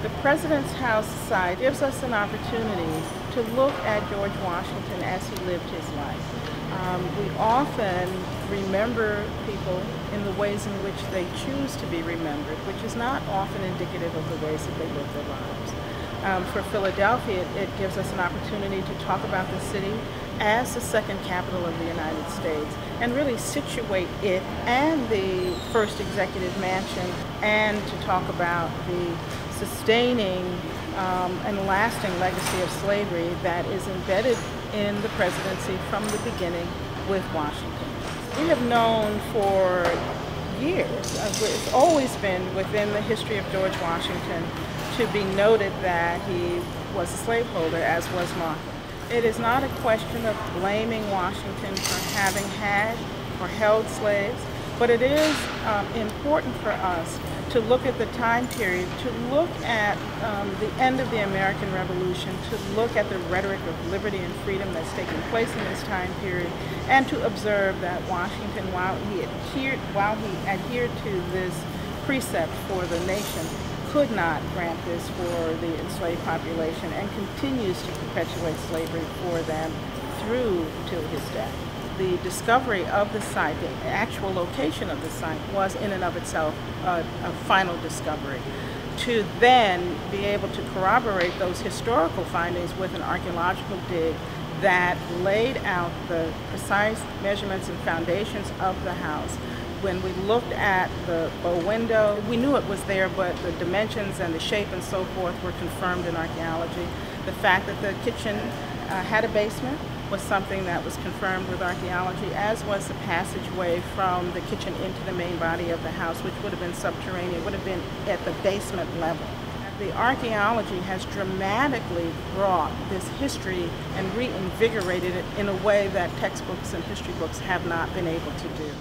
The President's House site gives us an opportunity to look at George Washington as he lived his life. We often remember people in the ways in which they choose to be remembered, which is not often indicative of the ways that they live their lives. For Philadelphia, it gives us an opportunity to talk about the city as the second capital of the United States and really situate it and the first executive mansion, and to talk about the sustaining and lasting legacy of slavery that is embedded in the presidency from the beginning with Washington. We have known for years, it's always been within the history of George Washington to be noted that he was a slaveholder, as was Martha. It is not a question of blaming Washington for having had or held slaves, but it is important for us to look at the time period, to look at the end of the American Revolution, to look at the rhetoric of liberty and freedom that's taking place in this time period, and to observe that Washington, while he adhered to this precept for the nation, could not grant this for the enslaved population and continues to perpetuate slavery for them through till his death. The discovery of the site, the actual location of the site, was in and of itself a final discovery. To then be able to corroborate those historical findings with an archaeological dig that laid out the precise measurements and foundations of the house. When we looked at the bow window, we knew it was there, but the dimensions and the shape and so forth were confirmed in archaeology. The fact that the kitchen had a basement was something that was confirmed with archaeology, as was the passageway from the kitchen into the main body of the house, which would have been subterranean, would have been at the basement level. The archaeology has dramatically brought this history and reinvigorated it in a way that textbooks and history books have not been able to do.